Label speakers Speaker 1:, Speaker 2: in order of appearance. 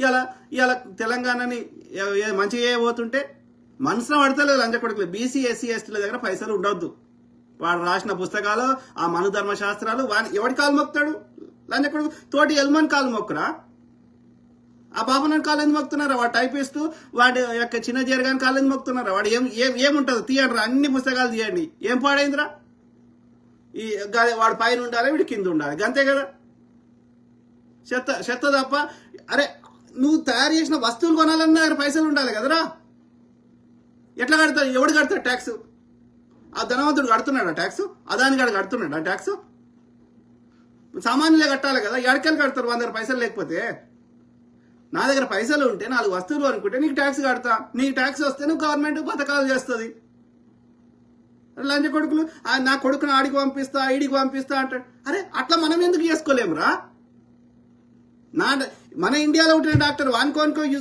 Speaker 1: ఇలా ఇలా తెలంగాణని మంచిగా చేయబోతుంటే మనసున పడతలేదు లంచ కొడుకులు. బీసీ ఎస్సీ ఎస్టీల దగ్గర పైసలు ఉండొద్దు. వాడు రాసిన పుస్తకాలు ఆ మనుధర్మ శాస్త్రాలు ఎవడి కాలు మొక్కుతాడు? లంచ కొడుకు తోటి ఎల్మన్ కాలు మొక్కురా? ఆ పాపనని కాలు ఎందుకు మొక్కుతున్నారా? వాడు టైపిస్తూ వాడి యొక్క చిన్న జరగాని కాలు ఎందుకు మొక్కుతున్నారా? వాడు ఏముంటుంది తీయండి, అన్ని పుస్తకాలు తీయండి. ఏం పాడైందిరా? ఈ వాడు పైన ఉండాలి, వీడి కింద ఉండాలి, అంతే కదా. చెత్త తప్ప. అరే నువ్వు తయారు చేసిన వస్తువులు కొనాలన్నా పైసలు ఉండాలి కదరా. ఎట్లా కడతాడు? ఎవడు కడతాడు ట్యాక్స్? ఆ ధనవంతుడు కడుతున్నాడా ట్యాక్స్? అదానిగాడు కడుతున్నాడా ట్యాక్స్? సామాన్యులే కట్టాలి కదా. ఎడకెళ్ళి కడతారు 100 పైసలు లేకపోతే? నా దగ్గర పైసలు ఉంటే 4 వస్తువులు అనుకుంటే నీకు ట్యాక్స్ కడతా. నీకు ట్యాక్స్ వస్తే నువ్వు గవర్నమెంట్ పథకాలు చేస్తుంది. లంచ కొడుకులు నా కొడుకుని ఆడికి పంపిస్తా ఈడికి పంపిస్తా అంటాడు. అరే అట్లా మనం ఎందుకు చేసుకోలేమురా? మన ఇండియాలో ఉంటున్న డాక్టర్ వానుకోనుకో